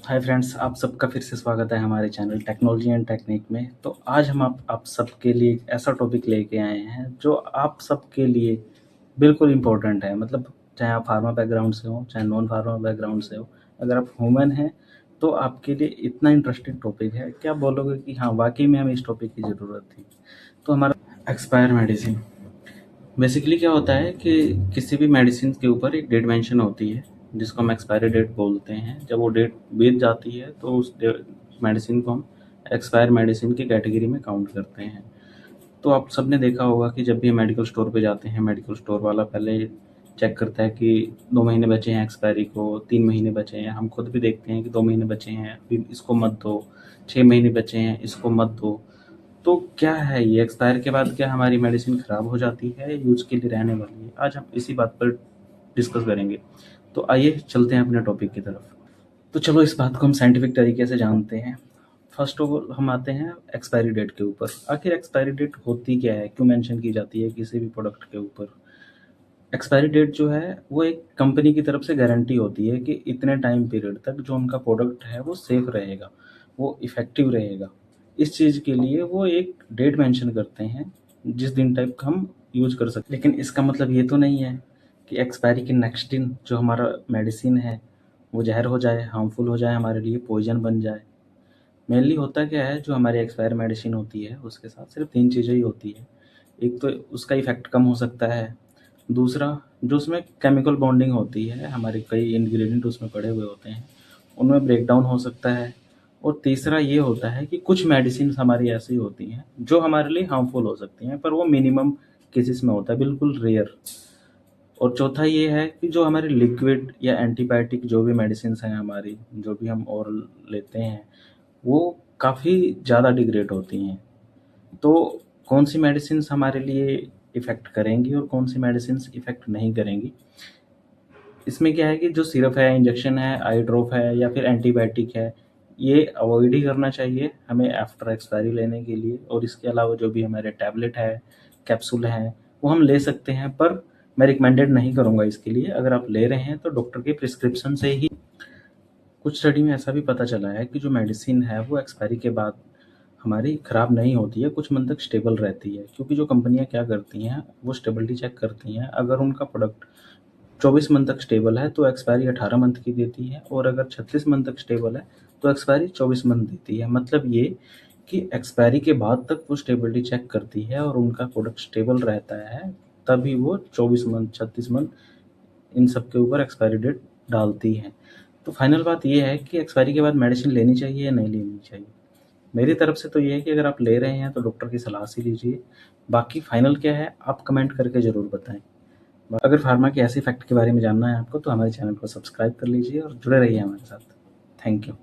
Hi friends, आप सबका फिर से स्वागत है हमारे चैनल टेक्नोलॉजी एंड टेक्निक में। तो आज हम आप सबके लिए एक ऐसा टॉपिक लेके आए हैं जो आप सबके लिए बिल्कुल इम्पोर्टेंट है। मतलब चाहे आप फार्मा बैकग्राउंड से हो, चाहे नॉन फार्मा बैकग्राउंड से हो, अगर आप ह्यूमन हैं तो आपके लिए इतना इंटरेस्टिंग टॉपिक है कि आप बोलोगे कि हाँ, वाकई में हमें इस टॉपिक की ज़रूरत थी। तो हमारा एक्सपायर मेडिसिन बेसिकली क्या होता है कि किसी भी मेडिसिन के ऊपर एक डेट मेंशन होती है जिसको हम एक्सपायरी डेट बोलते हैं। जब वो डेट बीत जाती है तो उस मेडिसिन को हम एक्सपायर मेडिसिन की कैटेगरी में काउंट करते हैं। तो आप सबने देखा होगा कि जब भी हम मेडिकल स्टोर पे जाते हैं, मेडिकल स्टोर वाला पहले चेक करता है कि 2 महीने बचे हैं एक्सपायरी को, 3 महीने बचे हैं। हम खुद भी देखते हैं कि 2 महीने बचे हैं, अभी इसको मत दो। 6 महीने बचे हैं, इसको मत दो। तो क्या है ये, एक्सपायर के बाद क्या हमारी मेडिसिन खराब हो जाती है, यूज के लिए रहने वाली है? आज हम इसी बात पर डिस्कस करेंगे। तो आइए चलते हैं अपने टॉपिक की तरफ। तो चलो इस बात को हम साइंटिफिक तरीके से जानते हैं। फर्स्ट ऑफ ऑल हम आते हैं एक्सपायरी डेट के ऊपर। आखिर एक्सपायरी डेट होती क्या है, क्यों मेंशन की जाती है किसी भी प्रोडक्ट के ऊपर? एक्सपायरी डेट जो है वो एक कंपनी की तरफ से गारंटी होती है कि इतने टाइम पीरियड तक जो उनका प्रोडक्ट है वो सेफ रहेगा, वो इफ़ेक्टिव रहेगा। इस चीज़ के लिए वो एक डेट मेंशन करते हैं जिस दिन तक हम यूज़ कर सकते। लेकिन इसका मतलब ये तो नहीं है कि एक्सपायरी के नेक्स्ट दिन जो हमारा मेडिसिन है वो ज़हर हो जाए, हार्मफुल हो जाए, हमारे लिए पॉइज़न बन जाए। मेनली होता क्या है, जो हमारी एक्सपायर मेडिसिन होती है उसके साथ सिर्फ 3 चीज़ें ही होती है। एक तो उसका इफ़ेक्ट कम हो सकता है, दूसरा जो उसमें केमिकल बॉन्डिंग होती है, हमारे कई इंग्रेडिएंट उसमें पड़े हुए होते हैं, उनमें ब्रेकडाउन हो सकता है, और तीसरा ये होता है कि कुछ मेडिसिन्स हमारी ऐसी होती हैं जो हमारे लिए हार्मफुल हो सकती हैं, पर वो मिनिमम केसेस में होता है, बिल्कुल रेयर। और चौथा ये है कि जो हमारे लिक्विड या एंटीबायोटिक जो भी मेडिसिन्स हैं हमारी, जो भी हम ओरल लेते हैं, वो काफ़ी ज़्यादा डिग्रेड होती हैं। तो कौन सी मेडिसिन्स हमारे लिए इफ़ेक्ट करेंगी और कौन सी मेडिसिन्स इफ़ेक्ट नहीं करेंगी, इसमें क्या है कि जो सिरप है, इंजेक्शन है, आई ड्रॉप है या फिर एंटीबायोटिक है, ये अवॉइड ही करना चाहिए हमें आफ्टर एक्सपायरी लेने के लिए। और इसके अलावा जो भी हमारे टैबलेट है, कैप्सूल हैं, वो हम ले सकते हैं, पर मैं रिकमेंडेड नहीं करूँगा इसके लिए। अगर आप ले रहे हैं तो डॉक्टर के प्रिस्क्रिप्शन से ही। कुछ स्टडी में ऐसा भी पता चला है कि जो मेडिसिन है वो एक्सपायरी के बाद हमारी ख़राब नहीं होती है, कुछ मंथ तक स्टेबल रहती है। क्योंकि जो कंपनियाँ क्या करती हैं, वो स्टेबिलिटी चेक करती हैं। अगर उनका प्रोडक्ट 24 मंथ तक स्टेबल है तो एक्सपायरी 18 मंथ की देती है, और अगर 36 मंथ तक स्टेबल है तो एक्सपायरी 24 मंथ देती है। मतलब ये कि एक्सपायरी के बाद तक वो स्टेबिलिटी चेक करती है और उनका प्रोडक्ट स्टेबल रहता है, तभी वो 24 मंथ, 36 मंथ, इन सब के ऊपर एक्सपायरी डेट डालती है। तो फाइनल बात ये है कि एक्सपायरी के बाद मेडिसिन लेनी चाहिए या नहीं लेनी चाहिए। मेरी तरफ से तो ये है कि अगर आप ले रहे हैं तो डॉक्टर की सलाह से लीजिए। बाकी फाइनल क्या है आप कमेंट करके ज़रूर बताएं। अगर फार्मा के ऐसे फैक्ट के बारे में जानना है आपको तो हमारे चैनल को सब्सक्राइब कर लीजिए और जुड़े रहिए हमारे साथ। Thank you.